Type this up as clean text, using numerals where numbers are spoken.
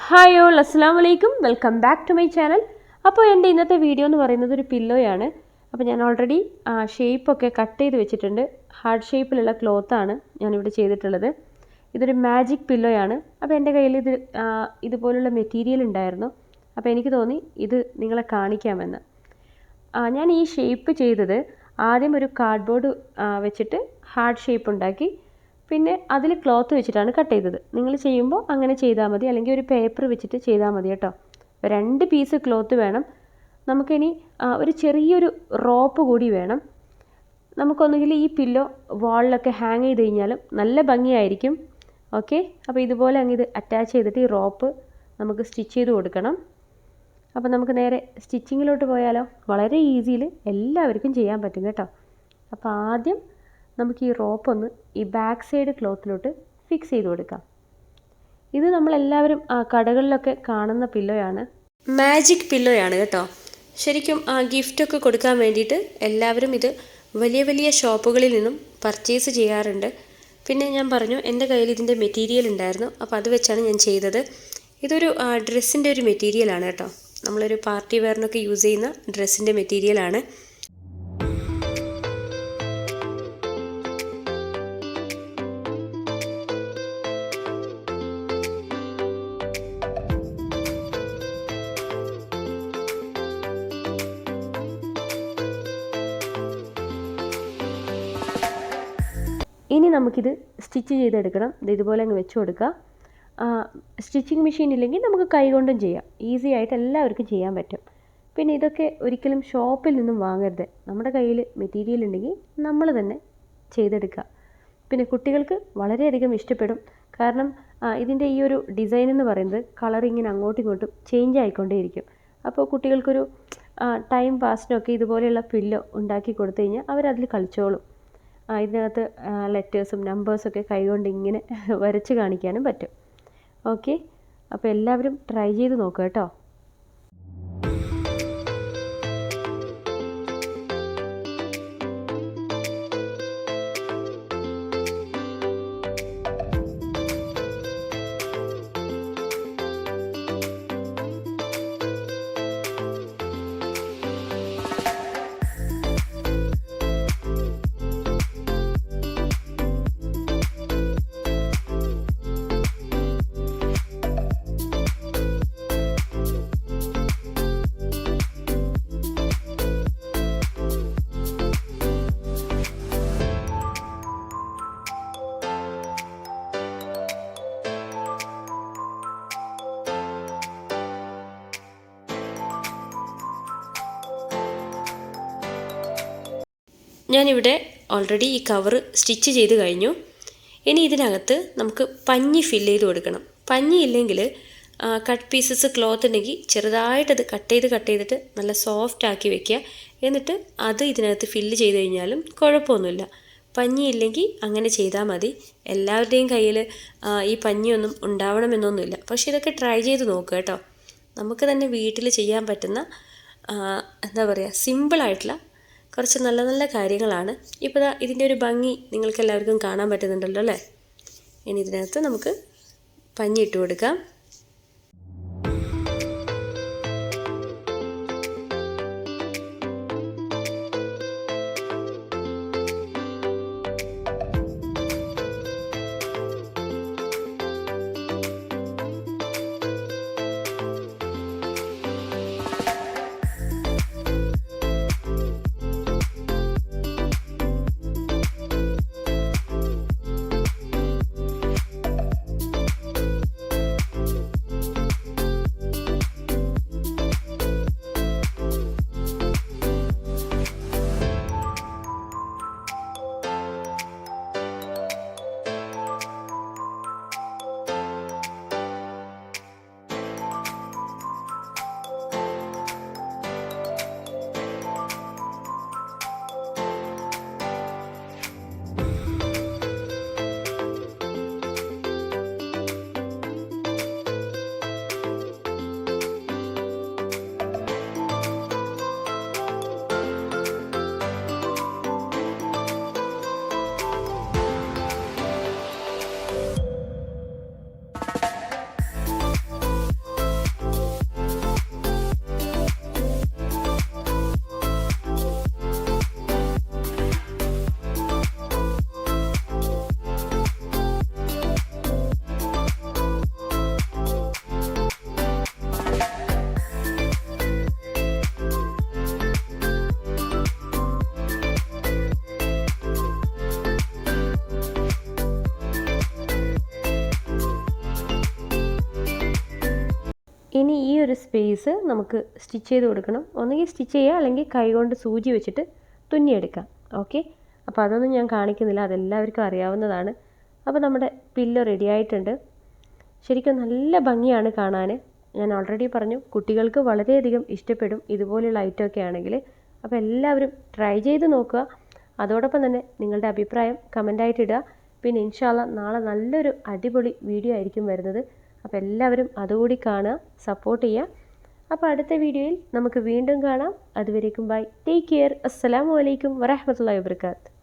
Hi all, അസ്സാം വലൈക്കും. Welcome back to my channel. അപ്പോൾ എൻ്റെ ഇന്നത്തെ വീഡിയോ എന്ന് പറയുന്നത് ഒരു പില്ലോയാണ്. അപ്പോൾ ഞാൻ ഓൾറെഡി ഷേപ്പൊക്കെ കട്ട് ചെയ്ത് വെച്ചിട്ടുണ്ട്. ഹാർഡ് ഷേപ്പിലുള്ള ക്ലോത്താണ് ഞാനിവിടെ ചെയ്തിട്ടുള്ളത്. ഇതൊരു മാജിക് പില്ലോയാണ്. അപ്പോൾ എൻ്റെ കയ്യിൽ ഇതുപോലുള്ള മെറ്റീരിയൽ ഉണ്ടായിരുന്നു. അപ്പോൾ എനിക്ക് തോന്നി ഇത് നിങ്ങളെ കാണിക്കാമെന്ന്. ഞാൻ ഈ ഷേപ്പ് ചെയ്തത് ആദ്യം ഒരു കാർഡ്ബോർഡ് വെച്ചിട്ട് ഹാർഡ് ഷേപ്പ് ഉണ്ടാക്കി, പിന്നെ അതിൽ ക്ലോത്ത് വെച്ചിട്ടാണ് കട്ട് ചെയ്തത്. നിങ്ങൾ ചെയ്യുമ്പോൾ അങ്ങനെ ചെയ്താൽ മതി, അല്ലെങ്കിൽ ഒരു പേപ്പർ വെച്ചിട്ട് ചെയ്താൽ മതി കേട്ടോ. 2 പീസ് ക്ലോത്ത് വേണം. നമുക്കിനി ഒരു ചെറിയൊരു റോപ്പ് കൂടി വേണം. നമുക്കൊന്നുകിൽ ഈ പില്ലോ വാളിലൊക്കെ ഹാങ് ചെയ്ത് കഴിഞ്ഞാലും നല്ല ഭംഗിയായിരിക്കും. ഓക്കെ, അപ്പോൾ ഇതുപോലെ അങ്ങ് ഇത് അറ്റാച്ച് ചെയ്തിട്ട് ഈ റോപ്പ് നമുക്ക് സ്റ്റിച്ച് ചെയ്ത് കൊടുക്കണം. അപ്പോൾ നമുക്ക് നേരെ സ്റ്റിച്ചിങ്ങിലോട്ട് പോയാലോ? വളരെ ഈസിയിൽ എല്ലാവർക്കും ചെയ്യാൻ പറ്റും കേട്ടോ. അപ്പോൾ ആദ്യം നമുക്ക് ഈ റോപ്പ് ഒന്ന് ഈ ബാക്ക് സൈഡ് ക്ലോത്തിലോട്ട് ഫിക്സ് ചെയ്ത് കൊടുക്കാം. ഇത് നമ്മളെല്ലാവരും കടകളിലൊക്കെ കാണുന്ന പില്ലോയാണ്, മാജിക് പില്ലോയാണ് കേട്ടോ. ശരിക്കും ഗിഫ്റ്റൊക്കെ കൊടുക്കാൻ വേണ്ടിയിട്ട് എല്ലാവരും ഇത് വലിയ വലിയ ഷോപ്പുകളിൽ നിന്നും പർച്ചേസ് ചെയ്യാറുണ്ട്. പിന്നെ ഞാൻ പറഞ്ഞു എൻ്റെ കയ്യിൽ ഇതിൻ്റെ മെറ്റീരിയൽ ഉണ്ടായിരുന്നു, അപ്പോൾ അത് വെച്ചാണ് ഞാൻ ചെയ്തത്. ഇതൊരു ഡ്രസ്സിൻ്റെ ഒരു മെറ്റീരിയലാണ് കേട്ടോ. നമ്മളൊരു പാർട്ടി വെയറിനൊക്കെ യൂസ് ചെയ്യുന്ന ഡ്രസ്സിൻ്റെ മെറ്റീരിയലാണ്. ഇനി നമുക്കിത് സ്റ്റിച്ച് ചെയ്തെടുക്കണം. ഇതുപോലെ അങ്ങ് വെച്ച് കൊടുക്കുക. സ്റ്റിച്ചിങ് മെഷീൻ ഇല്ലെങ്കിൽ നമുക്ക് കൈകൊണ്ടും ചെയ്യാം. ഈസി ആയിട്ട് എല്ലാവർക്കും ചെയ്യാൻ പറ്റും. പിന്നെ ഇതൊക്കെ ഒരിക്കലും ഷോപ്പിൽ നിന്നും വാങ്ങരുത്. നമ്മുടെ കയ്യിൽ മെറ്റീരിയൽ ഉണ്ടെങ്കിൽ നമ്മൾ തന്നെ ചെയ്തെടുക്കുക. പിന്നെ കുട്ടികൾക്ക് വളരെയധികം ഇഷ്ടപ്പെടും. കാരണം ഇതിൻ്റെ ഈ ഒരു ഡിസൈൻ എന്ന് പറയുന്നത് കളറിങ്ങനെ അങ്ങോട്ടും ഇങ്ങോട്ടും ചേഞ്ച് ആയിക്കൊണ്ടേയിരിക്കും. അപ്പോൾ കുട്ടികൾക്കൊരു ടൈം പാസിനൊക്കെ ഇതുപോലെയുള്ള പില്ലോ ഉണ്ടാക്കി കൊടുത്തു കഴിഞ്ഞാൽ അവരതിൽ കളിച്ചോളും. ഇതിനകത്ത് ലെറ്റേഴ്സും നമ്പേഴ്സൊക്കെ കൈകൊണ്ട് ഇങ്ങനെ വരച്ച് കാണിക്കാനും പറ്റും. ഓക്കെ, അപ്പോൾ എല്ലാവരും ട്രൈ ചെയ്ത് നോക്കുക കേട്ടോ. ഞാനിവിടെ ഓൾറെഡി ഈ കവർ സ്റ്റിച്ച് ചെയ്ത് കഴിഞ്ഞു. ഇനി ഇതിനകത്ത് നമുക്ക് പഞ്ഞി ഫില്ല് ചെയ്ത് കൊടുക്കണം. പഞ്ഞി ഇല്ലെങ്കിൽ കട്ട് പീസസ് ക്ലോത്ത് ഉണ്ടെങ്കിൽ ചെറുതായിട്ടത് കട്ട് ചെയ്തിട്ട് നല്ല സോഫ്റ്റ് ആക്കി വെക്കുക. എന്നിട്ട് അത് ഇതിനകത്ത് ഫില്ല് ചെയ്ത് കഴിഞ്ഞാലും കുഴപ്പമൊന്നുമില്ല. പഞ്ഞി ഇല്ലെങ്കിൽ അങ്ങനെ ചെയ്താൽ മതി. എല്ലാവരുടെയും കയ്യിൽ ഈ പഞ്ഞിയൊന്നും ഉണ്ടാവണമെന്നൊന്നുമില്ല. പക്ഷേ ഇതൊക്കെ ട്രൈ ചെയ്ത് നോക്കുക കേട്ടോ. നമുക്ക് തന്നെ വീട്ടിൽ ചെയ്യാൻ പറ്റുന്ന എന്താ പറയുക, സിമ്പിളായിട്ടുള്ള കുറച്ച് നല്ല നല്ല കാര്യങ്ങളാണ്. ഇപ്പോൾ ഇതിൻ്റെ ഒരു ഭംഗി നിങ്ങൾക്ക് എല്ലാവർക്കും കാണാൻ പറ്റുന്നുണ്ടല്ലോ അല്ലേ? ഇനി ഇതിനകത്ത് നമുക്ക് പഞ്ഞി ഇട്ട് കൊടുക്കാം. ഇനി ഈ ഒരു സ്പേസ് നമുക്ക് സ്റ്റിച്ച് ചെയ്ത് കൊടുക്കണം. ഒന്നുകിൽ സ്റ്റിച്ച് ചെയ്യുക, അല്ലെങ്കിൽ കൈകൊണ്ട് സൂചി വെച്ചിട്ട് തുന്നിയെടുക്കാം. ഓക്കെ, അപ്പോൾ അതൊന്നും ഞാൻ കാണിക്കുന്നില്ല, അതെല്ലാവർക്കും അറിയാവുന്നതാണ്. അപ്പോൾ നമ്മുടെ പില്ലോ റെഡി ആയിട്ടുണ്ട്. ശരിക്കും നല്ല ഭംഗിയാണ് കാണാൻ. ഞാൻ ഓൾറെഡി പറഞ്ഞു, കുട്ടികൾക്ക് വളരെയധികം ഇഷ്ടപ്പെടും ഇതുപോലെയുള്ള ഐറ്റമൊക്കെ ആണെങ്കിൽ. അപ്പോൾ എല്ലാവരും ട്രൈ ചെയ്ത് നോക്കുക. അതോടൊപ്പം തന്നെ നിങ്ങളുടെ അഭിപ്രായം കമൻ്റായിട്ട് ഇടുക. പിന്നെ ഇൻഷാ അല്ലാ നാളെ നല്ലൊരു അടിപൊളി വീഡിയോ ആയിരിക്കും വരുന്നത്. അപ്പോൾ എല്ലാവരും അതുകൂടി കാണുക, സപ്പോർട്ട് ചെയ്യുക. അപ്പോൾ അടുത്ത വീഡിയോയിൽ നമുക്ക് വീണ്ടും കാണാം. അതുവരേക്കും ബൈ, ടേക്ക് കെയർ. അസ്സലാമു അലൈക്കും വറഹ്മത്തുള്ളാഹി വബറകാതുഹു.